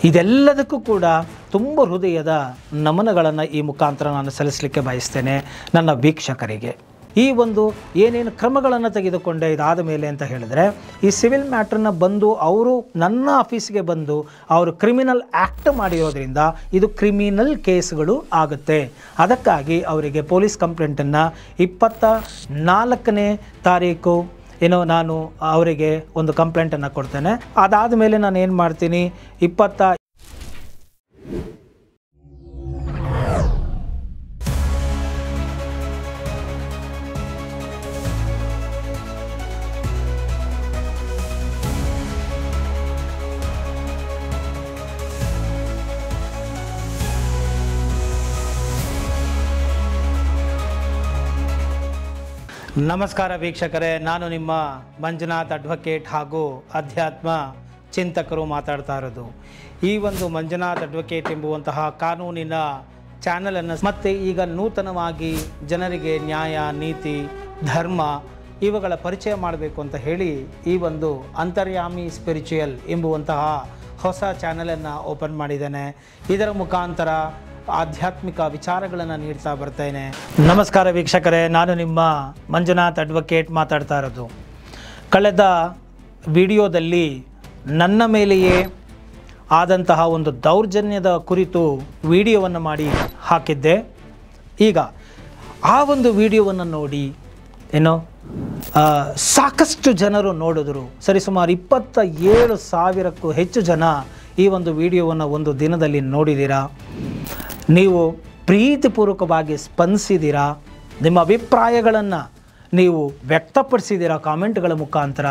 ಇದೆಲ್ಲದಕ್ಕೂ ಕೂಡ ತುಂಬ ಹೃದಯದ ನಮನಗಳನ್ನು ಈ ಮುಖಾಂತರ ನಾನು ಸಲ್ಲಿಸಲಿಕ್ಕೆ ಬಯಸ್ತೇನೆ ನನ್ನ ವೀಕ್ಷಕರಿಗೆ. ಈ ಒಂದು ಏನೇನು ಕ್ರಮಗಳನ್ನು ತೆಗೆದುಕೊಂಡೆ ಇದಾದ ಮೇಲೆ ಅಂತ ಹೇಳಿದ್ರೆ, ಈ ಸಿವಿಲ್ ಮ್ಯಾಟ್ರನ್ನ ಬಂದು ಅವರು ನನ್ನ ಆಫೀಸ್ಗೆ ಬಂದು ಅವರು ಕ್ರಿಮಿನಲ್ ಆ್ಯಕ್ಟ್ ಮಾಡಿರೋದ್ರಿಂದ ಇದು ಕ್ರಿಮಿನಲ್ ಕೇಸ್ಗಳು ಆಗುತ್ತೆ. ಅದಕ್ಕಾಗಿ ಅವರಿಗೆ ಪೊಲೀಸ್ ಕಂಪ್ಲೇಂಟನ್ನು 24ನೇ ತಾರೀಕು ನಾನು ಅವರಿಗೆ ಒಂದು ಕಂಪ್ಲೇಂಟನ್ನು ಕೊಡ್ತೇನೆ. ಅದಾದ ಮೇಲೆ ನಾನು ಏನು ಮಾಡ್ತೀನಿ, ನಮಸ್ಕಾರ ವೀಕ್ಷಕರೇ, ನಾನು ನಿಮ್ಮ ಮಂಜುನಾಥ್ ಅಡ್ವೊಕೇಟ್ ಹಾಗೂ ಅಧ್ಯಾತ್ಮ ಚಿಂತಕರು ಮಾತಾಡ್ತಾ ಇರೋದು. ಈ ಒಂದು ಮಂಜುನಾಥ್ ಅಡ್ವೊಕೇಟ್ ಎಂಬುವಂತಹ ಕಾನೂನಿನ ಚಾನಲನ್ನು ಮತ್ತೆ ಈಗ ನೂತನವಾಗಿ ಜನರಿಗೆ ನ್ಯಾಯ, ನೀತಿ, ಧರ್ಮ ಇವುಗಳ ಪರಿಚಯ ಮಾಡಬೇಕು ಅಂತ ಹೇಳಿ ಈ ಒಂದು ಅಂತರ್ಯಾಮಿ ಸ್ಪಿರಿಚುಯಲ್ ಎಂಬುವಂತಹ ಹೊಸ ಚಾನಲನ್ನು ಓಪನ್ ಮಾಡಿದ್ದೇನೆ. ಇದರ ಮುಖಾಂತರ ಆಧ್ಯಾತ್ಮಿಕ ವಿಚಾರಗಳನ್ನು ನೀಡ್ತಾ ಬರ್ತೇನೆ. ನಮಸ್ಕಾರ ವೀಕ್ಷಕರೇ, ನಾನು ನಿಮ್ಮ ಮಂಜುನಾಥ್ ಅಡ್ವೊಕೇಟ್ ಮಾತಾಡ್ತಾ ಇರೋದು. ಕಳೆದ ವಿಡಿಯೋದಲ್ಲಿ ನನ್ನ ಮೇಲೆಯೇ ಆದಂತಹ ಒಂದು ದೌರ್ಜನ್ಯದ ಕುರಿತು ವಿಡಿಯೋವನ್ನು ಮಾಡಿ ಹಾಕಿದ್ದೆ. ಈಗ ಆ ಒಂದು ವಿಡಿಯೋವನ್ನು ನೋಡಿ ಸಾಕಷ್ಟು ಜನರು ನೋಡಿದ್ರು. ಸರಿಸುಮಾರು 27,000ಕ್ಕೂ ಹೆಚ್ಚು ಜನ ಈ ಒಂದು ವಿಡಿಯೋವನ್ನು ಒಂದು ದಿನದಲ್ಲಿ ನೋಡಿದ್ದೀರಾ. ನೀವು ಪ್ರೀತಿಪೂರ್ವಕವಾಗಿ ಸ್ಪಂದಿಸಿದ್ದೀರಾ, ನಿಮ್ಮ ಅಭಿಪ್ರಾಯಗಳನ್ನು ನೀವು ವ್ಯಕ್ತಪಡಿಸಿದ್ದೀರಾ ಕಾಮೆಂಟ್ಗಳ ಮುಖಾಂತರ.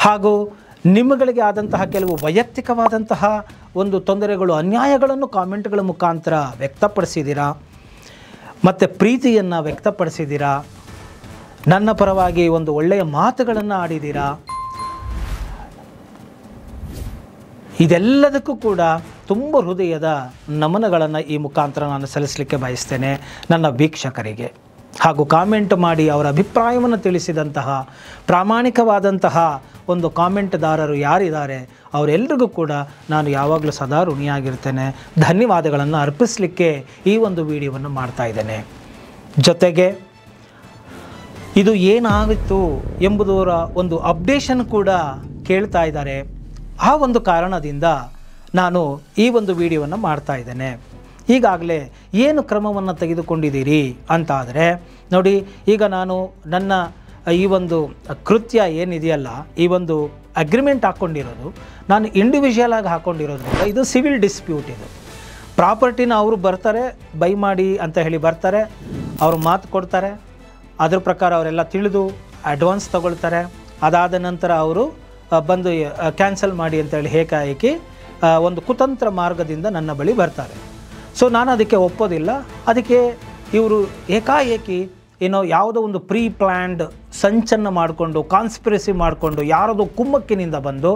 ಹಾಗೂ ನಿಮ್ಮಗಳಿಗೆ ಆದಂತಹ ಕೆಲವು ವೈಯಕ್ತಿಕವಾದಂತಹ ಒಂದು ತೊಂದರೆಗಳು, ಅನ್ಯಾಯಗಳನ್ನು ಕಾಮೆಂಟ್ಗಳ ಮುಖಾಂತರ ವ್ಯಕ್ತಪಡಿಸಿದ್ದೀರಾ ಮತ್ತು ಪ್ರೀತಿಯನ್ನು ವ್ಯಕ್ತಪಡಿಸಿದ್ದೀರಾ. ನನ್ನ ಪರವಾಗಿ ಒಂದು ಒಳ್ಳೆಯ ಮಾತುಗಳನ್ನು ಆಡಿದ್ದೀರಾ. ಇದೆಲ್ಲದಕ್ಕೂ ಕೂಡ ತುಂಬ ಹೃದಯದ ನಮನಗಳನ್ನು ಈ ಮುಖಾಂತರ ನಾನು ಸಲ್ಲಿಸಲಿಕ್ಕೆ ಬಯಸ್ತೇನೆ ನನ್ನ ವೀಕ್ಷಕರಿಗೆ. ಹಾಗೂ ಕಾಮೆಂಟ್ ಮಾಡಿ ಅವರ ಅಭಿಪ್ರಾಯವನ್ನು ತಿಳಿಸಿದಂತಹ ಪ್ರಾಮಾಣಿಕವಾದಂತಹ ಒಂದು ಕಾಮೆಂಟ್ದಾರರು ಯಾರಿದ್ದಾರೆ ಅವರೆಲ್ಲರಿಗೂ ಕೂಡ ನಾನು ಯಾವಾಗಲೂ ಸದಾ ಋಣಿಯಾಗಿರ್ತೇನೆ. ಧನ್ಯವಾದಗಳನ್ನು ಅರ್ಪಿಸಲಿಕ್ಕೆ ಈ ಒಂದು ವಿಡಿಯೋವನ್ನು ಮಾಡ್ತಾ ಇದ್ದೇನೆ. ಜೊತೆಗೆ ಇದು ಏನಾಗಿತ್ತು ಎಂಬುದರ ಒಂದು ಅಪ್ಡೇಷನ್ ಕೂಡ ಕೇಳ್ತಾ ಇದ್ದಾರೆ. ಆ ಒಂದು ಕಾರಣದಿಂದ ನಾನು ಈ ಒಂದು ವಿಡಿಯೋವನ್ನು ಮಾಡ್ತಾ ಇದ್ದೇನೆ. ಈಗಾಗಲೇ ಏನು ಕ್ರಮವನ್ನು ತೆಗೆದುಕೊಂಡಿದ್ದೀರಿ ಅಂತಾದರೆ ನೋಡಿ, ಈಗ ನಾನು ನನ್ನ ಈ ಒಂದು ಕೃತ್ಯ ಏನಿದೆಯಲ್ಲ, ಈ ಒಂದು ಅಗ್ರಿಮೆಂಟ್ ಹಾಕ್ಕೊಂಡಿರೋದು ನಾನು ಇಂಡಿವಿಜುವಲ್ ಆಗಿ ಹಾಕ್ಕೊಂಡಿರೋದ್ರಿಂದ ಇದು ಸಿವಿಲ್ ಡಿಸ್ಪ್ಯೂಟ್. ಇದು ಪ್ರಾಪರ್ಟಿನ ಅವರು ಬರ್ತಾರೆ, ಬೈ ಮಾಡಿ ಅಂತ ಹೇಳಿ ಬರ್ತಾರೆ, ಅವರು ಮಾತು ಕೊಡ್ತಾರೆ, ಅದ್ರ ಪ್ರಕಾರ ಅವರೆಲ್ಲ ತಿಳಿದು ಅಡ್ವಾನ್ಸ್ ತಗೊಳ್ತಾರೆ. ಅದಾದ ನಂತರ ಅವರು ಬಂದು ಕ್ಯಾನ್ಸಲ್ ಮಾಡಿ ಅಂತೇಳಿ ಏಕಾಏಕಿ ಒಂದು ಕುತಂತ್ರ ಮಾರ್ಗದಿಂದ ನನ್ನ ಬಳಿ ಬರ್ತಾರೆ. ಸೊ ನಾನು ಅದಕ್ಕೆ ಒಪ್ಪೋದಿಲ್ಲ. ಅದಕ್ಕೆ ಇವರು ಏಕಾಏಕಿ ಯಾವುದೋ ಒಂದು ಪ್ರೀ ಪ್ಲ್ಯಾನ್ಡ್ ಸಂಚನ್ನು ಮಾಡಿಕೊಂಡು, ಕಾನ್ಸ್ಪಿರಸಿ ಮಾಡಿಕೊಂಡು, ಯಾರದೋ ಕುಮ್ಮಕ್ಕಿನಿಂದ ಬಂದು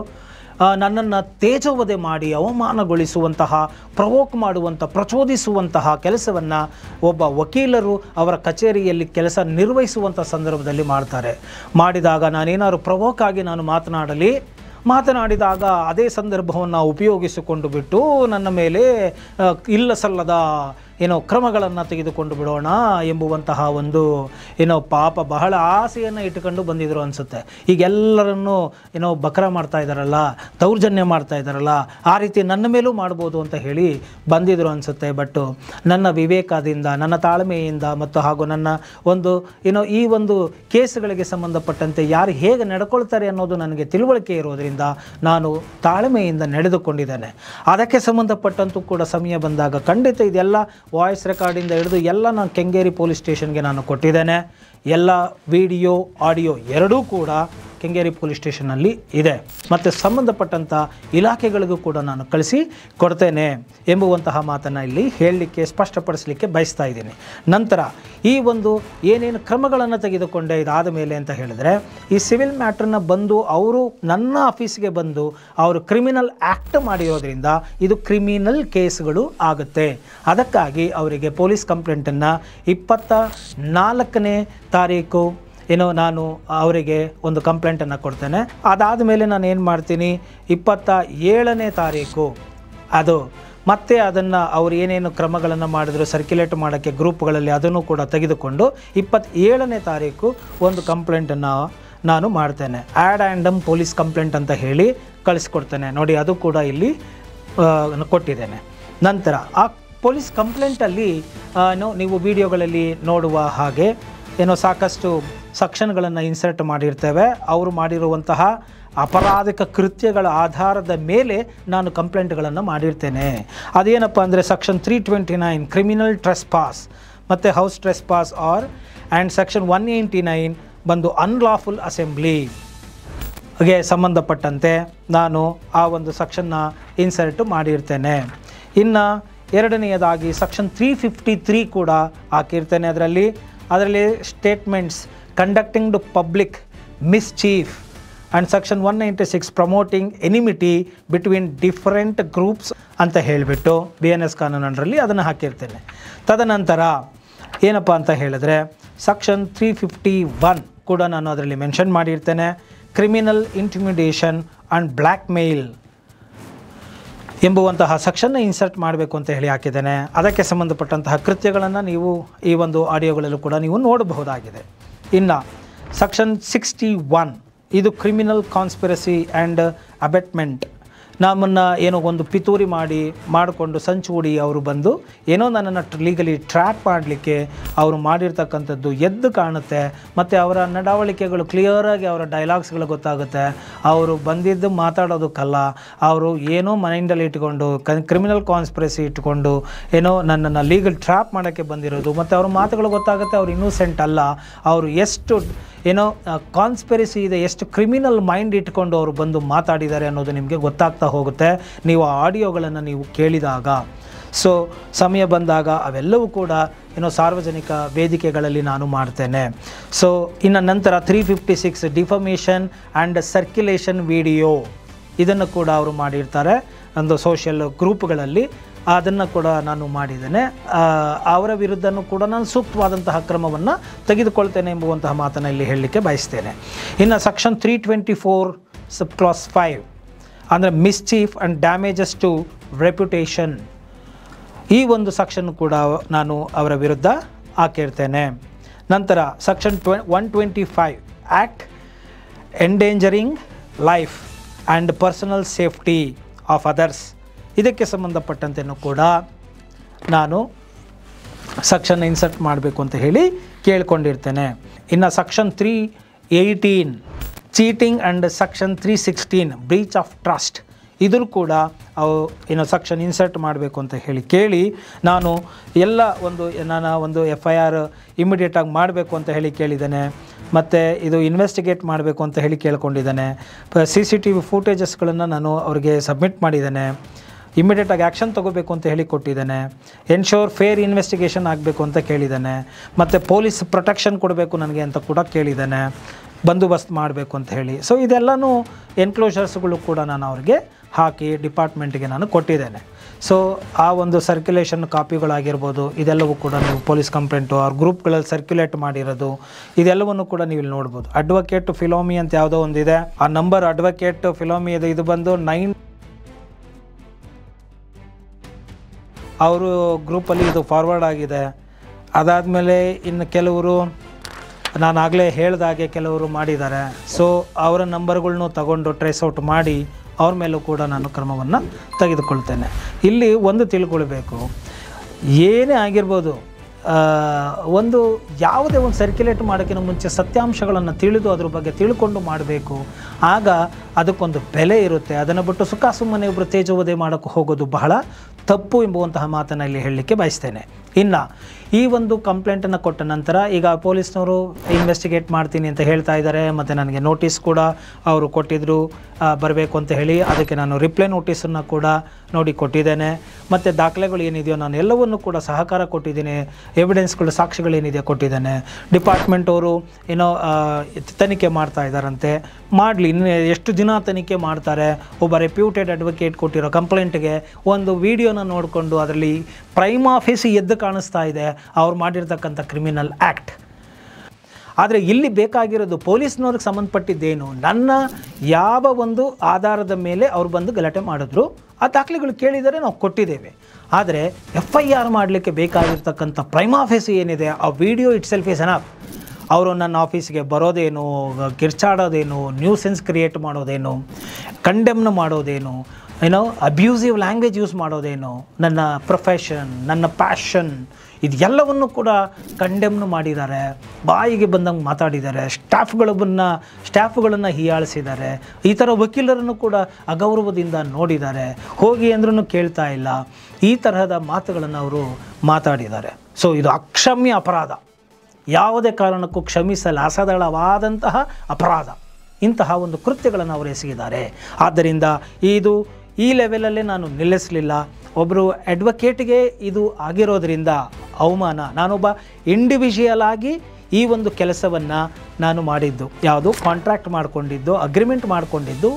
ನನ್ನನ್ನು ತೇಜೋವಧೆ ಮಾಡಿ ಅವಮಾನಗೊಳಿಸುವಂತಹ, ಪ್ರವೋಕ್ ಮಾಡುವಂಥ, ಪ್ರಚೋದಿಸುವಂತಹ ಕೆಲಸವನ್ನು ಒಬ್ಬ ವಕೀಲರು ಅವರ ಕಚೇರಿಯಲ್ಲಿ ಕೆಲಸ ನಿರ್ವಹಿಸುವಂಥ ಸಂದರ್ಭದಲ್ಲಿ ಮಾಡ್ತಾರೆ. ಮಾಡಿದಾಗ ನಾನೇನಾದ್ರು ಪ್ರವೋಕ್ ಆಗಿ ನಾನು ಮಾತನಾಡಿದಾಗ ಅದೇ ಸಂದರ್ಭವನ್ನು ಉಪಯೋಗಿಸಿಕೊಂಡು ಬಿಟ್ಟು ನನ್ನ ಮೇಲೆ ಇಲ್ಲ ಸಲ್ಲದ ಕ್ರಮಗಳನ್ನು ತೆಗೆದುಕೊಂಡು ಬಿಡೋಣ ಎಂಬುವಂತಹ ಒಂದು ಪಾಪ ಬಹಳ ಆಸೆಯನ್ನು ಇಟ್ಟುಕೊಂಡು ಬಂದಿದ್ರು ಅನಿಸುತ್ತೆ. ಈಗೆಲ್ಲರನ್ನು ಬಕರ ಮಾಡ್ತಾ ಇದ್ದಾರಲ್ಲ, ದೌರ್ಜನ್ಯ ಮಾಡ್ತಾ ಇದ್ದಾರಲ್ಲ, ಆ ರೀತಿ ನನ್ನ ಮೇಲೂ ಮಾಡ್ಬೋದು ಅಂತ ಹೇಳಿ ಬಂದಿದ್ರು ಅನಿಸುತ್ತೆ. ಬಟ್ ನನ್ನ ವಿವೇಕದಿಂದ, ನನ್ನ ತಾಳ್ಮೆಯಿಂದ ಮತ್ತು ಹಾಗೂ ನನ್ನ ಒಂದು ಈ ಒಂದು ಕೇಸುಗಳಿಗೆ ಸಂಬಂಧಪಟ್ಟಂತೆ ಯಾರು ಹೇಗೆ ನಡ್ಕೊಳ್ತಾರೆ ಅನ್ನೋದು ನನಗೆ ತಿಳುವಳಿಕೆ ಇರೋದರಿಂದ ನಾನು ತಾಳ್ಮೆಯಿಂದ ನಡೆದುಕೊಂಡಿದ್ದೇನೆ. ಅದಕ್ಕೆ ಸಂಬಂಧಪಟ್ಟಂತೂ ಕೂಡ ಸಮಯ ಬಂದಾಗ ಖಂಡಿತ ಇದೆಲ್ಲ ವಾಯ್ಸ್ ರೆಕಾರ್ಡಿಂದ ಹಿಡಿದು ಎಲ್ಲ ನಾನು ಕೆಂಗೇರಿ ಪೊಲೀಸ್ ಸ್ಟೇಷನ್ಗೆ ನಾನು ಕೊಟ್ಟಿದ್ದೇನೆ. ಎಲ್ಲ ವಿಡಿಯೋ, ಆಡಿಯೋ ಎರಡೂ ಕೂಡ ಕೆಂಗೇರಿ ಪೊಲೀಸ್ ಸ್ಟೇಷನ್ನಲ್ಲಿ ಇದೆ. ಮತ್ತು ಸಂಬಂಧಪಟ್ಟಂಥ ಇಲಾಖೆಗಳಿಗೂ ಕೂಡ ನಾನು ಕಳಿಸಿ ಕೊಡ್ತೇನೆ ಎಂಬುವಂತಹ ಮಾತನ್ನು ಇಲ್ಲಿ ಹೇಳಲಿಕ್ಕೆ, ಸ್ಪಷ್ಟಪಡಿಸಲಿಕ್ಕೆ ಬಯಸ್ತಾ ಇದ್ದೀನಿ. ನಂತರ ಈ ಒಂದು ಏನೇನು ಕ್ರಮಗಳನ್ನು ತೆಗೆದುಕೊಂಡೆ ಇದಾದ ಮೇಲೆ ಅಂತ ಹೇಳಿದ್ರೆ, ಈ ಸಿವಿಲ್ ಮ್ಯಾಟ್ರನ್ನ ಬಂದು ಅವರು ನನ್ನ ಆಫೀಸ್ಗೆ ಬಂದು ಅವರು ಕ್ರಿಮಿನಲ್ ಆ್ಯಕ್ಟ್ ಮಾಡಿರೋದ್ರಿಂದ ಇದು ಕ್ರಿಮಿನಲ್ ಕೇಸ್ಗಳು ಆಗುತ್ತೆ. ಅದಕ್ಕಾಗಿ ಅವರಿಗೆ ಪೊಲೀಸ್ ಕಂಪ್ಲೇಂಟನ್ನು 24ನೇ ತಾರೀಕು ನಾನು ಅವರಿಗೆ ಒಂದು ಕಂಪ್ಲೇಂಟನ್ನು ಕೊಡ್ತೇನೆ. ಅದಾದ ಮೇಲೆ ನಾನು ಏನು ಮಾಡ್ತೀನಿ, 27ನೇ ತಾರೀಕು ಅದು ಮತ್ತೆ ಅದನ್ನು ಅವರು ಏನೇನು ಕ್ರಮಗಳನ್ನು ಮಾಡಿದ್ರು ಸರ್ಕ್ಯುಲೇಟ್ ಮಾಡೋಕ್ಕೆ ಗ್ರೂಪ್ಗಳಲ್ಲಿ ಅದನ್ನು ಕೂಡ ತೆಗೆದುಕೊಂಡು 27ನೇ ತಾರೀಕು ಒಂದು ಕಂಪ್ಲೇಂಟನ್ನು ನಾನು ಮಾಡ್ತೇನೆ. ಆ್ಯಡ್ ಆ್ಯಂಡಮ್ ಪೊಲೀಸ್ ಕಂಪ್ಲೇಂಟ್ ಅಂತ ಹೇಳಿ ಕಳಿಸ್ಕೊಡ್ತೇನೆ ನೋಡಿ, ಅದು ಕೂಡ ಇಲ್ಲಿ ಕೊಟ್ಟಿದ್ದೇನೆ. ನಂತರ ಆ ಪೊಲೀಸ್ ಕಂಪ್ಲೇಂಟಲ್ಲಿ ನೀವು ವಿಡಿಯೋಗಳಲ್ಲಿ ನೋಡುವ ಹಾಗೆ ಸಾಕಷ್ಟು ಸೆಕ್ಷನ್ಗಳನ್ನು ಇನ್ಸರ್ಟ್ ಮಾಡಿರ್ತೇವೆ. ಅವರು ಮಾಡಿರುವಂತಹ ಅಪರಾಧಿಕ ಕೃತ್ಯಗಳ ಆಧಾರದ ಮೇಲೆ ನಾನು ಕಂಪ್ಲೇಂಟ್ಗಳನ್ನು ಮಾಡಿರ್ತೇನೆ. ಅದೇನಪ್ಪ ಅಂದರೆ ಸೆಕ್ಷನ್ 329 ಕ್ರಿಮಿನಲ್ ಟ್ರೆಸ್ಪಾಸ್ ಮತ್ತು ಹೌಸ್ ಟ್ರೆಸ್ಪಾಸ್ ಆ್ಯಂಡ್ ಸೆಕ್ಷನ್ 189 ಬಂದು ಅನ್ಲಾಫುಲ್ ಅಸೆಂಬ್ಲಿಗೆ ಸಂಬಂಧಪಟ್ಟಂತೆ ನಾನು ಆ ಒಂದು ಸೆಕ್ಷನ್ನ ಇನ್ಸರ್ಟ್ ಮಾಡಿರ್ತೇನೆ. ಇನ್ನು ಎರಡನೆಯದಾಗಿ ಸೆಕ್ಷನ್ 353 ಕೂಡ ಹಾಕಿರ್ತೇನೆ. ಅದರಲ್ಲಿ statements conducting to public mischief and section 196 promoting enmity between different groups ಅಂತ ಹೇಳಿಬಿಟ್ಟು BNS ಕಾನೂನರಲ್ಲಿ ಅದನ್ನು ಹಾಕಿರ್ತೇನೆ. ತದನಂತರ ಏನಪ್ಪ ಅಂತ ಹೇಳಿದ್ರೆ ಸೆಕ್ಷನ್ 351 ಕೂಡ ನಾನು ಅದರಲ್ಲಿ ಮೆನ್ಷನ್ ಮಾಡಿರ್ತೇನೆ. Criminal intimidation and blackmail ಎಂಬುವಂತಹ ಸೆಕ್ಷನ್ನ ಇನ್ಸರ್ಟ್ ಮಾಡಬೇಕು ಅಂತ ಹೇಳಿ ಹಾಕಿದ್ದೇನೆ. ಅದಕ್ಕೆ ಸಂಬಂಧಪಟ್ಟಂತಹ ಕೃತ್ಯಗಳನ್ನು ನೀವು ಈ ಒಂದು ಆಡಿಯೋಗಳಲ್ಲೂ ಕೂಡ ನೀವು ನೋಡಬಹುದಾಗಿದೆ. ಇನ್ನು ಸೆಕ್ಷನ್ 61 ಇದು ಕ್ರಿಮಿನಲ್ ಕಾನ್ಸ್ಪಿರಸಿ ಆ್ಯಂಡ್ ಅಬೆಟ್ಮೆಂಟ್. ನಮ್ಮನ್ನು ಏನೋ ಒಂದು ಪಿತೂರಿ ಮಾಡಿಕೊಂಡು ಸಂಚು ಹೂಡಿ ಅವರು ಬಂದು ಏನೋ ನನ್ನನ್ನು ಲೀಗಲಿ ಟ್ರ್ಯಾಪ್ ಮಾಡಲಿಕ್ಕೆ ಅವರು ಮಾಡಿರ್ತಕ್ಕಂಥದ್ದು ಎದ್ದು ಕಾಣುತ್ತೆ. ಮತ್ತು ಅವರ ನಡವಳಿಕೆಗಳು ಕ್ಲಿಯರಾಗಿ ಅವರ ಡೈಲಾಗ್ಸ್ಗಳು ಗೊತ್ತಾಗುತ್ತೆ. ಅವರು ಬಂದಿದ್ದು ಮಾತಾಡೋದಕ್ಕಲ್ಲ, ಅವರು ಏನೋ ಮೈಂಡಲ್ಲಿ ಇಟ್ಕೊಂಡು ಕ್ರಿಮಿನಲ್ ಕಾನ್ಸ್ಪಿರಸಿ ಇಟ್ಕೊಂಡು ಏನೋ ನನ್ನನ್ನು ಲೀಗಲ್ ಟ್ರ್ಯಾಪ್ ಮಾಡೋಕ್ಕೆ ಬಂದಿರೋದು. ಮತ್ತು ಅವ್ರ ಮಾತುಗಳು ಗೊತ್ತಾಗುತ್ತೆ, ಅವರು ಇನ್ನೂಸೆಂಟ್ ಅಲ್ಲ, ಅವರು ಎಷ್ಟು ಏನೋ ಕಾನ್ಸ್ಪಿರಸಿ ಇದೆ, ಎಷ್ಟು ಕ್ರಿಮಿನಲ್ ಮೈಂಡ್ ಇಟ್ಕೊಂಡು ಅವರು ಬಂದು ಮಾತಾಡಿದ್ದಾರೆ ಅನ್ನೋದು ನಿಮಗೆ ಗೊತ್ತಾಗ್ತಾ ಹೋಗುತ್ತೆ ನೀವು ಆ ಆಡಿಯೋಗಳನ್ನು ನೀವು ಕೇಳಿದಾಗ. ಸೊ ಸಮಯ ಬಂದಾಗ ಅವೆಲ್ಲವೂ ಕೂಡ ಸಾರ್ವಜನಿಕ ವೇದಿಕೆಗಳಲ್ಲಿ ನಾನು ಮಾಡ್ತೇನೆ. ಸೊ ಇನ್ನು ನಂತರ 356 ಡಿಫಮೇಷನ್ ಆ್ಯಂಡ್ ಸರ್ಕ್ಯುಲೇಷನ್ ವಿಡಿಯೋ ಇದನ್ನು ಕೂಡ ಅವರು ಮಾಡಿರ್ತಾರೆ ಒಂದು ಸೋಷಿಯಲ್ ಗ್ರೂಪ್ಗಳಲ್ಲಿ. ಅದನ್ನು ಕೂಡ ನಾನು ಮಾಡಿದ್ದೇನೆ. ಅವರ ವಿರುದ್ಧನೂ ಕೂಡ ನಾನು ಸೂಕ್ತವಾದಂತಹ ಕ್ರಮವನ್ನು ತೆಗೆದುಕೊಳ್ತೇನೆ ಎಂಬುವಂತಹ ಮಾತನ್ನು ಇಲ್ಲಿ ಹೇಳಲಿಕ್ಕೆ ಬಯಸ್ತೇನೆ. ಇನ್ನು ಸೆಕ್ಷನ್ 324 ಸಬ್ ಕ್ಲಾಸ್ 5 ಅಂದರೆ mischief and damages to reputation, ಈ ಒಂದು ಸೆಕ್ಷನ್ ಕೂಡ ನಾನು ಅವರ ವಿರುದ್ಧ ಹಾಕಿರ್ತೇನೆ. ನಂತರ section 125 act endangering life and personal safety of others, ಇದಕ್ಕೆ ಸಂಬಂಧಪಟ್ಟಂತೆಯೂ ಕೂಡ ನಾನು ಸೆಕ್ಷನ್ ಇನ್ಸರ್ಟ್ ಮಾಡಬೇಕು ಅಂತ ಹೇಳಿ ಕೇಳ್ಕೊಂಡಿರ್ತೇನೆ. ಇನ್ನು section 318 cheating and section 316 breach of trust, ಇದ್ರೂ ಕೂಡ ಅವು ಸೆಕ್ಷನ್ ಇನ್ಸರ್ಟ್ ಮಾಡಬೇಕು ಅಂತ ಕೇಳಿ ನಾನು ಎಲ್ಲ ಒಂದು FIR ಇಮಿಡಿಯೇಟಾಗಿ ಮಾಡಬೇಕು ಅಂತ ಹೇಳಿ ಕೇಳಿದ್ದೇನೆ. ಮತ್ತು ಇದು ಇನ್ವೆಸ್ಟಿಗೇಟ್ ಮಾಡಬೇಕು ಅಂತ ಹೇಳಿ ಕೇಳ್ಕೊಂಡಿದ್ದೇನೆ. CCTV ಫೂಟೇಜಸ್ಗಳನ್ನು ನಾನು ಅವ್ರಿಗೆ ಸಬ್ಮಿಟ್ ಮಾಡಿದ್ದೇನೆ. ಇಮಿಡಿಯೇಟಾಗಿ ಆ್ಯಕ್ಷನ್ ತೊಗೋಬೇಕು ಅಂತ ಹೇಳಿ ಕೊಟ್ಟಿದ್ದೇನೆ. ಎನ್ಶೋರ್ ಫೇರ್ ಇನ್ವೆಸ್ಟಿಗೇಷನ್ ಆಗಬೇಕು ಅಂತ ಕೇಳಿದ್ದೇನೆ. ಮತ್ತು ಪೊಲೀಸ್ ಪ್ರೊಟೆಕ್ಷನ್ ಕೊಡಬೇಕು ನನಗೆ ಅಂತ ಕೂಡ ಕೇಳಿದ್ದೇನೆ, ಬಂದೋಬಸ್ತ್ ಮಾಡಬೇಕು ಅಂತ ಹೇಳಿ. ಸೊ ಇದೆಲ್ಲನೂ ಎನ್ಕ್ಲೋಷರ್ಸ್ಗಳು ಕೂಡ ನಾನು ಅವ್ರಿಗೆ ಹಾಕಿ ಡಿಪಾರ್ಟ್ಮೆಂಟ್ಗೆ ನಾನು ಕೊಟ್ಟಿದ್ದೇನೆ. ಸೊ ಆ ಒಂದು ಸರ್ಕ್ಯುಲೇಷನ್ ಕಾಪಿಗಳಾಗಿರ್ಬೋದು ಇದೆಲ್ಲವೂ ಕೂಡ ನೀವು ಪೊಲೀಸ್ ಕಂಪ್ಲೇಂಟು ಅವ್ರ ಗ್ರೂಪ್ಗಳಲ್ಲಿ ಸರ್ಕ್ಯುಲೇಟ್ ಮಾಡಿರೋದು ಇದೆಲ್ಲವನ್ನು ಕೂಡ ನೀವು ಇಲ್ಲಿ ನೋಡ್ಬೋದು. ಅಡ್ವೊಕೇಟ್ ಫಿಲೋಮಿ ಅಂತ ಯಾವುದೋ ಒಂದಿದೆ, ಆ ನಂಬರ್ ಅಡ್ವೊಕೇಟ್ ಫಿಲೋಮಿ ಇದೆ, ಇದು ಬಂದು 9 ಅವರು ಗ್ರೂಪಲ್ಲಿ ಇದು ಫಾರ್ವರ್ಡ್ ಆಗಿದೆ. ಅದಾದಮೇಲೆ ಇನ್ನು ಕೆಲವರು ನಾನು ಆಗಲೇ ಹೇಳ್ದಾಗೆ ಕೆಲವರು ಮಾಡಿದ್ದಾರೆ. ಸೊ ಅವರ ನಂಬರ್ಗಳ್ನೂ ತಗೊಂಡು ಟ್ರೇಸ್ ಔಟ್ ಮಾಡಿ ಅವ್ರ ಮೇಲೂ ಕೂಡ ನಾನು ಕ್ರಮವನ್ನು ತೆಗೆದುಕೊಳ್ತೇನೆ. ಇಲ್ಲಿ ಒಂದು ತಿಳ್ಕೊಳ್ಬೇಕು, ಏನೇ ಆಗಿರ್ಬೋದು, ಯಾವುದೇ ಒಂದು ಸರ್ಕ್ಯುಲೇಟ್ ಮಾಡೋಕ್ಕಿಂತ ಮುಂಚೆ ಸತ್ಯಾಂಶಗಳನ್ನು ತಿಳಿದು ಅದ್ರ ಬಗ್ಗೆ ತಿಳ್ಕೊಂಡು ಮಾಡಬೇಕು. ಆಗ ಅದಕ್ಕೊಂದು ಬೆಲೆ ಇರುತ್ತೆ. ಅದನ್ನು ಬಿಟ್ಟು ಸುಮ್ಮನೆ ಒಬ್ಬರು ತೇಜೋವಧೆ ಮಾಡೋಕ್ಕೆ ಹೋಗೋದು ಬಹಳ ತಪ್ಪು ಎಂಬುವಂತಹ ಮಾತನ್ನು ಇಲ್ಲಿ ಹೇಳಲಿಕ್ಕೆ ಬಯಸ್ತೇನೆ. ಇನ್ನು ಈ ಒಂದು ಕಂಪ್ಲೇಂಟನ್ನು ಕೊಟ್ಟ ನಂತರ ಈಗ ಪೊಲೀಸ್ನವರು ಇನ್ವೆಸ್ಟಿಗೇಟ್ ಮಾಡ್ತೀನಿ ಅಂತ ಹೇಳ್ತಾ ಇದ್ದಾರೆ. ಮತ್ತು ನನಗೆ ನೋಟಿಸ್ ಕೂಡ ಅವರು ಕೊಟ್ಟಿದ್ದರು ಬರಬೇಕು ಅಂತ ಹೇಳಿ. ಅದಕ್ಕೆ ನಾನು ರಿಪ್ಲೈ ನೋಟಿಸನ್ನು ಕೂಡ ನೋಡಿ ಕೊಟ್ಟಿದ್ದೇನೆ. ಮತ್ತು ದಾಖಲೆಗಳು ಏನಿದೆಯೋ ನಾನು ಎಲ್ಲವನ್ನು ಕೂಡ ಸಹಕಾರ ಕೊಟ್ಟಿದ್ದೀನಿ. ಎವಿಡೆನ್ಸ್ಗಳು ಸಾಕ್ಷಿಗಳೇನಿದೆಯೋ ಕೊಟ್ಟಿದ್ದೇನೆ. ಡಿಪಾರ್ಟ್ಮೆಂಟ್ ಅವರು ತನಿಖೆ ಮಾಡ್ತಾ ಇದ್ದಾರಂತೆ, ಮಾಡಲಿ. ಇನ್ನು ಎಷ್ಟು ದಿನ ತನಿಖೆ ಮಾಡ್ತಾರೆ? ಒಬ್ಬ ರೆಪ್ಯೂಟೆಡ್ ಅಡ್ವೊಕೇಟ್ ಕೊಟ್ಟಿರೋ ಕಂಪ್ಲೇಂಟ್ಗೆ ಒಂದು ವಿಡಿಯೋನ ನೋಡಿಕೊಂಡು ಅದರಲ್ಲಿ ಪ್ರೈಮ್ ಆಫೀಸ್ ಎದ್ದು ಕಾಣಿಸ್ತಾ ಇದೆ ಅವ್ರು ಮಾಡಿರ್ತಕ್ಕಂಥ ಕ್ರಿಮಿನಲ್ ಆ್ಯಕ್ಟ್. ಆದರೆ ಇಲ್ಲಿ ಬೇಕಾಗಿರೋದು ಪೊಲೀಸ್ನವ್ರಿಗೆ ಸಂಬಂಧಪಟ್ಟಿದ್ದೇನು, ನನ್ನ ಯಾವ ಒಂದು ಆಧಾರದ ಮೇಲೆ ಅವ್ರು ಬಂದು ಗಲಾಟೆ ಮಾಡಿದ್ರು ಆ ದಾಖಲೆಗಳು ಕೇಳಿದರೆ ನಾವು ಕೊಟ್ಟಿದ್ದೇವೆ. ಆದರೆ FIR ಮಾಡಲಿಕ್ಕೆ ಬೇಕಾಗಿರ್ತಕ್ಕಂಥ ಪ್ರೈಮಾ ಫೇಸಿ ಏನಿದೆ, ಆ video it self is enough. ಅವರು ನನ್ನ ಆಫೀಸ್ಗೆ ಬರೋದೇನು, ಕಿರ್ಚಾಡೋದೇನು, ನ್ಯೂಸೆನ್ಸ್ ಕ್ರಿಯೇಟ್ ಮಾಡೋದೇನು, ಕಂಡೆಮ್ನ ಮಾಡೋದೇನು, ಏನೋ ಅಬ್ಯೂಸಿವ್ ಲ್ಯಾಂಗ್ವೇಜ್ ಯೂಸ್ ಮಾಡೋದೇನು, ನನ್ನ ಪ್ರೊಫೆಷನ್, ನನ್ನ ಪ್ಯಾಷನ್, ಇದೆಲ್ಲವನ್ನು ಕೂಡ ಕಂಡೆಮ್ನು ಮಾಡಿದ್ದಾರೆ. ಬಾಯಿಗೆ ಬಂದಂಗೆ ಮಾತಾಡಿದ್ದಾರೆ. ಸ್ಟಾಫ್ಗಳನ್ನು ಹೀಯಾಳಿಸಿದ್ದಾರೆ. ಈ ಥರ ವಕೀಲರನ್ನು ಕೂಡ ಅಗೌರವದಿಂದ ನೋಡಿದ್ದಾರೆ. ಹೋಗಿ ಅಂದ್ರೂ ಕೇಳ್ತಾ ಇಲ್ಲ. ಈ ತರಹದ ಮಾತುಗಳನ್ನು ಅವರು ಮಾತಾಡಿದ್ದಾರೆ. ಸೊ ಇದು ಅಕ್ಷಮ್ಯ ಅಪರಾಧ, ಯಾವುದೇ ಕಾರಣಕ್ಕೂ ಕ್ಷಮಿಸಲಾಸದಳವಾದಂತಹ ಅಪರಾಧ. ಇಂತಹ ಒಂದು ಕೃತ್ಯಗಳನ್ನು ಅವರು ಎಸಗಿದ್ದಾರೆ. ಆದ್ದರಿಂದ ಈ ಲೆವೆಲಲ್ಲೇ ನಾನು ನಿಲ್ಲಿಸಲಿಲ್ಲ. ಒಬ್ಬರು ಅಡ್ವೊಕೇಟ್ಗೆ ಇದು ಆಗಿರೋದ್ರಿಂದ ಅವಮಾನ. ನಾನೊಬ್ಬ ಇಂಡಿವಿಜುವಲ್ ಆಗಿ ಈ ಒಂದು ಕೆಲಸವನ್ನು ನಾನು ಮಾಡಿದ್ದು, ಯಾವುದು ಕಾಂಟ್ರಾಕ್ಟ್ ಮಾಡಿಕೊಂಡಿದ್ದು, ಅಗ್ರಿಮೆಂಟ್ ಮಾಡಿಕೊಂಡಿದ್ದು,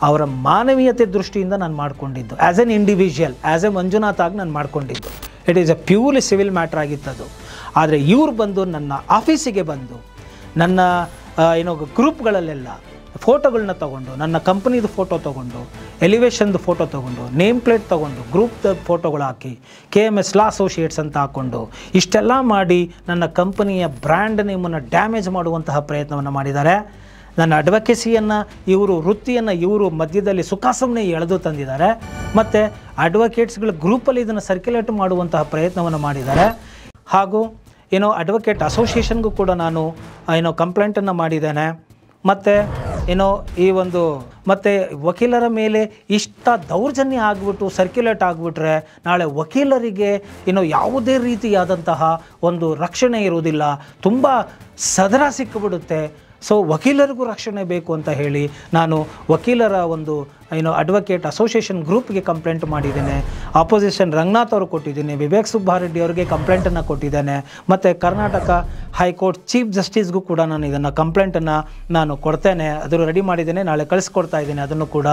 ಅವರ ಮಾನವೀಯತೆ ದೃಷ್ಟಿಯಿಂದ ನಾನು ಮಾಡಿಕೊಂಡಿದ್ದು. As an individual, as a Manjunath ಆಗಿ ನಾನು ಮಾಡಿಕೊಂಡಿದ್ದು. It is a purely civil matter ಆಗಿತ್ತದು. ಆದರೆ ಇವ್ರು ಬಂದು ನನ್ನ ಆಫೀಸಿಗೆ ಬಂದು ನನ್ನ ಗ್ರೂಪ್ಗಳಲ್ಲೆಲ್ಲ ಫೋಟೋಗಳನ್ನ ತೊಗೊಂಡು, ನನ್ನ ಕಂಪ್ನಿದು ಫೋಟೋ ತೊಗೊಂಡು, ಎಲಿವೇಷನ್ದು ಫೋಟೋ ತೊಗೊಂಡು, ನೇಮ್ ಪ್ಲೇಟ್ ತೊಗೊಂಡು, ಗ್ರೂಪ್ದ ಫೋಟೋಗಳು ಹಾಕಿ KMS ಲಾ ಅಸೋಸಿಯೇಟ್ಸ್ ಅಂತ ಹಾಕ್ಕೊಂಡು ಇಷ್ಟೆಲ್ಲ ಮಾಡಿ ನನ್ನ ಕಂಪನಿಯ ಬ್ರ್ಯಾಂಡ್ ನೇಮನ್ನು ಡ್ಯಾಮೇಜ್ ಮಾಡುವಂತಹ ಪ್ರಯತ್ನವನ್ನು ಮಾಡಿದ್ದಾರೆ. ನನ್ನ ಅಡ್ವೊಕೇಸಿಯನ್ನು ವೃತ್ತಿಯನ್ನು ಇವರು ಮಧ್ಯದಲ್ಲಿ ಸುಖಾಸಮ್ಮನೆ ಎಳೆದು ತಂದಿದ್ದಾರೆ. ಮತ್ತು ಅಡ್ವೊಕೇಟ್ಸ್ಗಳ ಗ್ರೂಪಲ್ಲಿ ಇದನ್ನು ಸರ್ಕ್ಯುಲೇಟ್ ಮಾಡುವಂತಹ ಪ್ರಯತ್ನವನ್ನು ಮಾಡಿದ್ದಾರೆ. ಹಾಗೂ ಅಡ್ವೊಕೇಟ್ ಅಸೋಸಿಯೇಷನ್ಗೂ ಕೂಡ ನಾನು ಕಂಪ್ಲೇಂಟನ್ನು ಮಾಡಿದ್ದೇನೆ. ಮತ್ತು ಮತ್ತು ವಕೀಲರ ಮೇಲೆ ಇಷ್ಟ ದೌರ್ಜನ್ಯ ಆಗಿಬಿಟ್ಟು ಸರ್ಕ್ಯುಲೇಟ್ ಆಗಿಬಿಟ್ರೆ ನಾಳೆ ವಕೀಲರಿಗೆ ಯಾವುದೇ ರೀತಿಯಾದಂತಹ ಒಂದು ರಕ್ಷಣೆ ಇರುವುದಿಲ್ಲ, ತುಂಬ ಸದರ ಸಿಕ್ಕಿಬಿಡುತ್ತೆ. ಸೊ ವಕೀಲರಿಗೂ ರಕ್ಷಣೆ ಬೇಕು ಅಂತ ಹೇಳಿ ನಾನು ವಕೀಲರ ಒಂದು ಅಡ್ವೊಕೇಟ್ ಅಸೋಸಿಯೇಷನ್ ಗ್ರೂಪ್ಗೆ ಕಂಪ್ಲೇಂಟ್ ಮಾಡಿದ್ದೇನೆ. ಆಪೋಸಿಷನ್ ರಂಗನಾಥ್ ಅವರು ಕೊಟ್ಟಿದ್ದೀನಿ, ವಿವೇಕ್ ಸುಬ್ಬಾರೆಡ್ಡಿ ಅವರಿಗೆ ಕಂಪ್ಲೇಂಟನ್ನು ಕೊಟ್ಟಿದ್ದೇನೆ. ಮತ್ತು ಕರ್ನಾಟಕ ಹೈಕೋರ್ಟ್ ಚೀಫ್ ಜಸ್ಟಿಸ್ಗೂ ಕೂಡ ನಾನು ಇದನ್ನು ಕಂಪ್ಲೇಂಟನ್ನು ನಾನು ಕೊಡ್ತೇನೆ. ಅದನ್ನು ರೆಡಿ ಮಾಡಿದ್ದೇನೆ, ನಾಳೆ ಕಳಿಸ್ಕೊಡ್ತಾ ಇದ್ದೀನಿ ಅದನ್ನು ಕೂಡ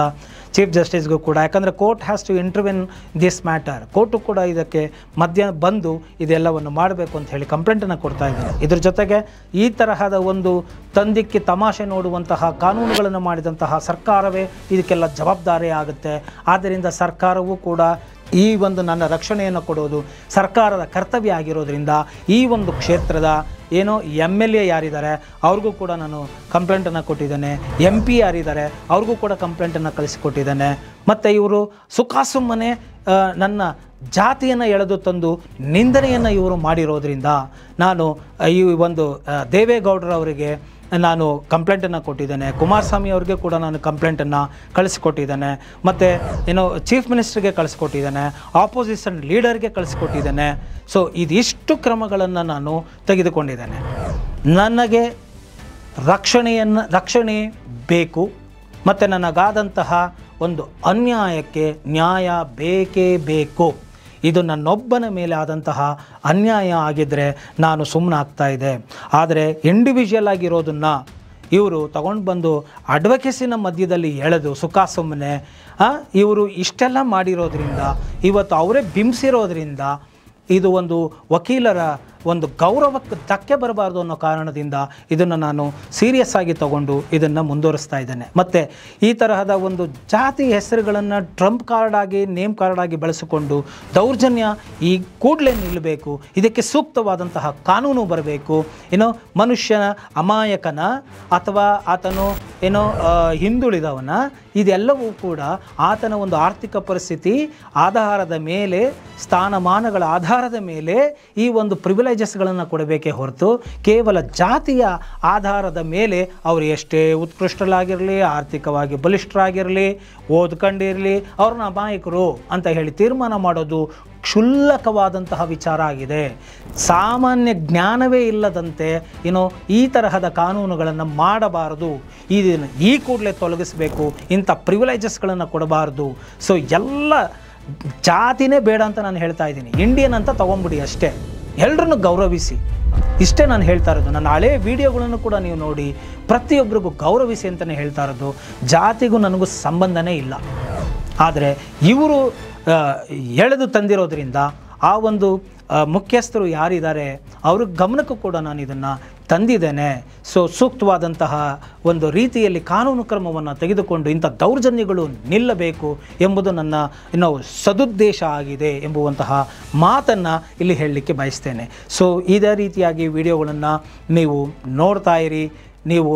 ಚೀಫ್ ಜಸ್ಟಿಸ್ಗೂ ಕೂಡ. ಯಾಕಂದರೆ court has to intervene this matter. Court ಕೂಡ ಇದಕ್ಕೆ ಬಂದು ಇದೆಲ್ಲವನ್ನು ಮಾಡಬೇಕು ಅಂತ ಹೇಳಿ ಕಂಪ್ಲೇಂಟನ್ನು ಕೊಡ್ತಾ ಇದ್ದೇನೆ. ಇದ್ರ ಜೊತೆಗೆ ಈ ತರಹದ ಒಂದು ತಂದಿಕ್ಕೆ ತಮಾಷೆ ನೋಡುವಂತಹ ಕಾನೂನುಗಳನ್ನು ಮಾಡಿದಂತಹ ಸರ್ಕಾರವೇ ಇದಕ್ಕೆಲ್ಲ ಜವಾಬ್ದಾರಿ ಆಗುತ್ತೆ. ಆದ್ದರಿಂದ ಸರ್ಕಾರವೂ ಕೂಡ ಈ ಒಂದು ನನ್ನ ರಕ್ಷಣೆಯನ್ನು ಕೊಡೋದು ಸರ್ಕಾರದ ಕರ್ತವ್ಯ ಆಗಿರೋದ್ರಿಂದ ಈ ಒಂದು ಕ್ಷೇತ್ರದ MLA ಯಾರಿದ್ದಾರೆ ಅವ್ರಿಗೂ ಕೂಡ ನಾನು ಕಂಪ್ಲೇಂಟನ್ನು ಕೊಟ್ಟಿದ್ದೇನೆ. MP ಯಾರಿದ್ದಾರೆ ಅವ್ರಿಗೂ ಕೂಡ ಕಂಪ್ಲೇಂಟನ್ನು ಕಳಿಸಿಕೊಟ್ಟಿದ್ದೇನೆ. ಮತ್ತು ಇವರು ಸುಖಾಸುಮ್ಮನೆ ನನ್ನ ಜಾತಿಯನ್ನು ಎಳೆದು ತಂದು ನಿಂದನೆಯನ್ನು ಇವರು ಮಾಡಿರೋದ್ರಿಂದ ನಾನು ಈ ಒಂದು ದೇವೇಗೌಡರವರಿಗೆ ನಾನು ಕಂಪ್ಲೇಂಟನ್ನು ಕೊಟ್ಟಿದ್ದೇನೆ. ಕುಮಾರಸ್ವಾಮಿ ಅವ್ರಿಗೆ ಕೂಡ ನಾನು ಕಂಪ್ಲೇಂಟನ್ನು ಕಳಿಸಿಕೊಟ್ಟಿದ್ದೇನೆ. ಮತ್ತು ಚೀಫ್ ಮಿನಿಸ್ಟರ್ಗೆ ಕಳಿಸ್ಕೊಟ್ಟಿದ್ದೇನೆ, ಆಪೋಸಿಷನ್ ಲೀಡರ್ಗೆ ಕಳಿಸ್ಕೊಟ್ಟಿದ್ದೇನೆ. ಸೊ ಇದಿಷ್ಟು ಕ್ರಮಗಳನ್ನು ನಾನು ತೆಗೆದುಕೊಂಡಿದ್ದೇನೆ. ನನಗೆ ರಕ್ಷಣೆ ಬೇಕು. ಮತ್ತು ನನಗಾದಂತಹ ಒಂದು ಅನ್ಯಾಯಕ್ಕೆ ನ್ಯಾಯ ಬೇಕೇ ಬೇಕು. ಇದು ನನ್ನೊಬ್ಬನ ಮೇಲೆ ಆದಂತಹ ಅನ್ಯಾಯ ಆಗಿದ್ದರೆ ನಾನು ಸುಮ್ಮನಾಗ್ತಾ ಇದ್ದೆ. ಆದರೆ ಇಂಡಿವಿಜುವಲ್ ಆಗಿರೋದನ್ನು ಇವರು ತಗೊಂಡು ಬಂದು ಅಡ್ವೊಕೇಸಿನ ಮಧ್ಯದಲ್ಲಿ ಎಳೆದು ಸುಮ್ಮನೆ ಇವರು ಇಷ್ಟೆಲ್ಲ ಮಾಡಿರೋದ್ರಿಂದ, ಇವತ್ತು ಅವರೇ ಬಿಂಬಿಸಿರೋದ್ರಿಂದ ಇದು ಒಂದು ವಕೀಲರ ಒಂದು ಗೌರವಕ್ಕೆ ಧಕ್ಕೆ ಬರಬಾರ್ದು ಅನ್ನೋ ಕಾರಣದಿಂದ ಇದನ್ನು ನಾನು ಸೀರಿಯಸ್ ಆಗಿ ತಗೊಂಡು ಇದನ್ನು ಮುಂದುವರಿಸ್ತಾ ಇದ್ದೇನೆ. ಮತ್ತು ಈ ತರಹದ ಒಂದು ಜಾತಿ ಹೆಸರುಗಳನ್ನು ಟ್ರಂಪ್ ಕಾರ್ಡ್ ಆಗಿ ನೇಮ್ ಕಾರ್ಡ್ ಆಗಿ ಬಳಸಿಕೊಂಡು ದೌರ್ಜನ್ಯ ಈ ಕೂಡಲೇ ನಿಲ್ಲಬೇಕು. ಇದಕ್ಕೆ ಸೂಕ್ತವಾದಂತಹ ಕಾನೂನು ಬರಬೇಕು. ಮನುಷ್ಯನ ಅಮಾಯಕನ ಅಥವಾ ಆತನು ಹಿಂದುಳಿದವನ ಇದೆಲ್ಲವೂ ಕೂಡ ಆತನ ಒಂದು ಆರ್ಥಿಕ ಪರಿಸ್ಥಿತಿ ಆಧಾರದ ಮೇಲೆ, ಸ್ಥಾನಮಾನಗಳ ಆಧಾರದ ಮೇಲೆ ಈ ಒಂದು ಪ್ರಿವಿಲೇಜಸ್ಗಳನ್ನು ಕೊಡಬೇಕೇ ಹೊರತು ಕೇವಲ ಜಾತಿಯ ಆಧಾರದ ಮೇಲೆ ಅವರು ಎಷ್ಟೇ ಉತ್ಕೃಷ್ಟರಾಗಿರಲಿ, ಆರ್ಥಿಕವಾಗಿ ಬಲಿಷ್ಠರಾಗಿರಲಿ, ಓದ್ಕೊಂಡಿರಲಿ, ಅವ್ರನ್ನ ಅಮಾಯಕರು ಅಂತ ಹೇಳಿ ತೀರ್ಮಾನ ಮಾಡೋದು ಕ್ಷುಲ್ಲಕವಾದಂತಹ ವಿಚಾರ ಆಗಿದೆ. ಸಾಮಾನ್ಯ ಜ್ಞಾನವೇ ಇಲ್ಲದಂತೆ ಈ ತರಹದ ಕಾನೂನುಗಳನ್ನು ಮಾಡಬಾರದು. ಇದನ್ನು ಈ ಕೂಡಲೇ ತೊಲಗಿಸಬೇಕು. ಇಂಥ ಪ್ರಿವಿಲೇಜಸ್ಗಳನ್ನು ಕೊಡಬಾರ್ದು. ಸೊ ಎಲ್ಲ ಜಾತಿನೇ ಬೇಡ ಅಂತ ನಾನು ಹೇಳ್ತಾ ಇದ್ದೀನಿ. ಇಂಡಿಯನ್ ಅಂತ ತೊಗೊಂಬಿಡಿ ಅಷ್ಟೇ, ಎಲ್ಲರನ್ನು ಗೌರವಿಸಿ. ಇಷ್ಟೇ ನಾನು ಹೇಳ್ತಾ ಇರೋದು. ನನ್ನ ಹಳೆ ವಿಡಿಯೋಗಳನ್ನು ಕೂಡ ನೀವು ನೋಡಿ, ಪ್ರತಿಯೊಬ್ಬರಿಗೂ ಗೌರವಿಸಿ ಅಂತಲೇ ಹೇಳ್ತಾ ಇರೋದು. ಜಾತಿಗೂ ನನಗೂ ಸಂಬಂಧನೇ ಇಲ್ಲ. ಆದರೆ ಇವರು ಎಳೆದು ತಂದಿರೋದ್ರಿಂದ ಆ ಒಂದು ಮುಖ್ಯಸ್ಥರು ಯಾರಿದ್ದಾರೆ ಅವ್ರ ಗಮನಕ್ಕೂ ಕೂಡ ನಾನು ಇದನ್ನು ತಂದಿದ್ದೇನೆ. ಸೊ ಸೂಕ್ತವಾದಂತಹ ಒಂದು ರೀತಿಯಲ್ಲಿ ಕಾನೂನು ಕ್ರಮವನ್ನು ತೆಗೆದುಕೊಂಡು ಇಂಥ ದೌರ್ಜನ್ಯಗಳು ನಿಲ್ಲಬೇಕು ಎಂಬುದು ನನ್ನ ಸದುದ್ದೇಶ ಆಗಿದೆ ಎಂಬುವಂತಹ ಮಾತನ್ನು ಇಲ್ಲಿ ಹೇಳಲಿಕ್ಕೆ ಬಯಸ್ತೇನೆ. ಸೊ ಇದೇ ರೀತಿಯಾಗಿ ವಿಡಿಯೋಗಳನ್ನು ನೀವು ನೋಡ್ತಾ ಇರಿ. ನೀವು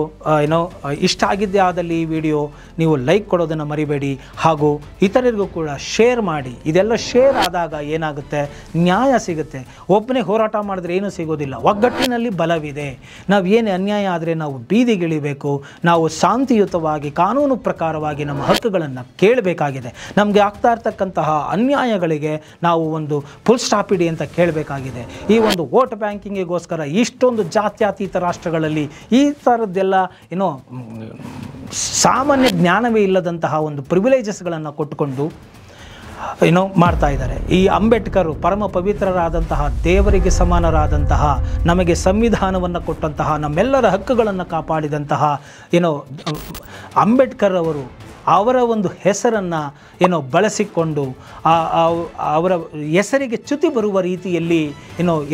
ಇಷ್ಟ ಆಗಿದ್ದೇ ಆದಲ್ಲಿ ಈ ವಿಡಿಯೋ ನೀವು ಲೈಕ್ ಕೊಡೋದನ್ನು ಮರಿಬೇಡಿ, ಹಾಗೂ ಇತರರಿಗೂ ಕೂಡ ಶೇರ್ ಮಾಡಿ. ಇದೆಲ್ಲ ಶೇರ್ ಆದಾಗ ಏನಾಗುತ್ತೆ, ನ್ಯಾಯ ಸಿಗುತ್ತೆ. ಒಬ್ಬನೇ ಹೋರಾಟ ಮಾಡಿದ್ರೆ ಏನೂ ಸಿಗೋದಿಲ್ಲ. ಒಗ್ಗಟ್ಟಿನಲ್ಲಿ ಬಲವಿದೆ. ನಾವು ಏನೇ ಅನ್ಯಾಯ ಆದರೆ ನಾವು ಬೀದಿಗಿಳಿಬೇಕು. ನಾವು ಶಾಂತಿಯುತವಾಗಿ ಕಾನೂನು ಪ್ರಕಾರವಾಗಿ ನಮ್ಮ ಹಕ್ಕುಗಳನ್ನು ಕೇಳಬೇಕಾಗಿದೆ. ನಮಗೆ ಆಗ್ತಾ ಇರ್ತಕ್ಕಂತಹ ಅನ್ಯಾಯಗಳಿಗೆ ನಾವು ಒಂದು ಫುಲ್ ಸ್ಟಾಪ್ ಇಡಿ ಅಂತ ಕೇಳಬೇಕಾಗಿದೆ. ಈ ಒಂದು ವೋಟ್ ಬ್ಯಾಂಕಿಂಗಿಗೋಸ್ಕರ ಇಷ್ಟೊಂದು ಜಾತ್ಯತೀತ ರಾಷ್ಟ್ರಗಳಲ್ಲಿ ಈ ಥರದ್ದೆಲ್ಲ ಸಾಮಾನ್ಯ ಜ್ಞಾನವೇ ಇಲ್ಲದಂತಹ ಒಂದು ಪ್ರಿವಿಲೇಜಸ್ಗಳನ್ನು ಕೊಟ್ಟುಕೊಂಡು ಮಾಡ್ತಾ ಇದ್ದಾರೆ. ಈ ಅಂಬೇಡ್ಕರ್ ಪರಮ ಪವಿತ್ರರಾದಂತಹ, ದೇವರಿಗೆ ಸಮಾನರಾದಂತಹ, ನಮಗೆ ಸಂವಿಧಾನವನ್ನು ಕೊಟ್ಟಂತಹ, ನಮ್ಮೆಲ್ಲರ ಹಕ್ಕುಗಳನ್ನು ಕಾಪಾಡಿದಂತಹ ಅಂಬೇಡ್ಕರ್ ಅವರು ಅವರ ಒಂದು ಹೆಸರನ್ನು ಬಳಸಿಕೊಂಡು ಅವರ ಹೆಸರಿಗೆ ಚ್ಯುತಿ ಬರುವ ರೀತಿಯಲ್ಲಿ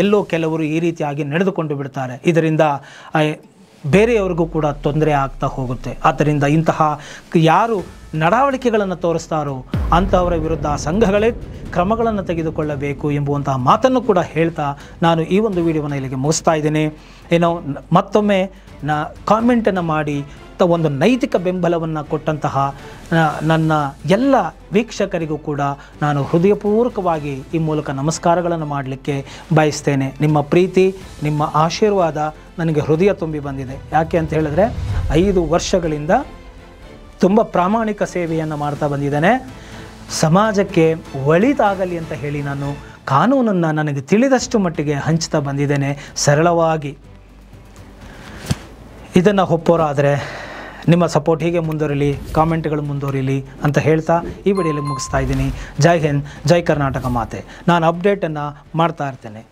ಎಲ್ಲೋ ಕೆಲವರು ಈ ರೀತಿಯಾಗಿ ನಡೆದುಕೊಂಡು ಬಿಡ್ತಾರೆ. ಇದರಿಂದ ಬೇರೆಯವ್ರಿಗೂ ಕೂಡ ತೊಂದರೆ ಆಗ್ತಾ ಹೋಗುತ್ತೆ. ಆದ್ದರಿಂದ ಇಂತಹ ಯಾರು ನಡವಳಿಕೆಗಳನ್ನು ತೋರಿಸ್ತಾರೋ ಅಂಥವರ ವಿರುದ್ಧ ಸಂಘಗಳೇ ಕ್ರಮಗಳನ್ನು ತೆಗೆದುಕೊಳ್ಳಬೇಕು ಎಂಬುವಂತಹ ಮಾತನ್ನು ಕೂಡ ಹೇಳ್ತಾ ನಾನು ಈ ಒಂದು ವಿಡಿಯೋವನ್ನು ಇಲ್ಲಿಗೆ ಮುಗಿಸ್ತಾ ಇದ್ದೀನಿ. ಮತ್ತೊಮ್ಮೆ ಕಾಮೆಂಟನ್ನು ಮಾಡಿ ಒಂದು ನೈತಿಕ ಬೆಂಬಲವನ್ನು ಕೊಟ್ಟಂತಹ ನನ್ನ ಎಲ್ಲ ವೀಕ್ಷಕರಿಗೂ ಕೂಡ ನಾನು ಹೃದಯಪೂರ್ವಕವಾಗಿ ಈ ಮೂಲಕ ನಮಸ್ಕಾರಗಳನ್ನು ಮಾಡಲಿಕ್ಕೆ ಬಯಸ್ತೇನೆ. ನಿಮ್ಮ ಪ್ರೀತಿ, ನಿಮ್ಮ ಆಶೀರ್ವಾದ ನನಗೆ ಹೃದಯ ತುಂಬಿ ಬಂದಿದೆ. ಯಾಕೆ ಅಂತ ಹೇಳಿದ್ರೆ 5 ವರ್ಷಗಳಿಂದ ತುಂಬ ಪ್ರಾಮಾಣಿಕ ಸೇವೆಯನ್ನು ಮಾಡ್ತಾ ಬಂದಿದ್ದೇನೆ. ಸಮಾಜಕ್ಕೆ ಒಳಿತಾಗಲಿ ಅಂತ ಹೇಳಿ ನಾನು ಕಾನೂನನ್ನು ನನಗೆ ತಿಳಿದಷ್ಟು ಮಟ್ಟಿಗೆ ಹಂಚ್ತಾ ಬಂದಿದ್ದೇನೆ. ಸರಳವಾಗಿ ಇದನ್ನು ಒಪ್ಪೋರಾದರೆ ನಿಮ್ಮ ಸಪೋರ್ಟ್ ಹೀಗೆ ಮುಂದುವರಿಲಿ, ಕಾಮೆಂಟ್ಗಳು ಮುಂದುವರಿಲಿ ಅಂತ ಹೇಳ್ತಾ ಈ ವಿಡಿಯೋಲಿ ಮುಗಿಸ್ತಾ ಇದ್ದೀನಿ. ಜೈ ಹಿಂದ್, ಜೈ ಕರ್ನಾಟಕ ಮಾತೆ. ನಾನು ಅಪ್ಡೇಟನ್ನು ಮಾಡ್ತಾ ಇರ್ತೇನೆ.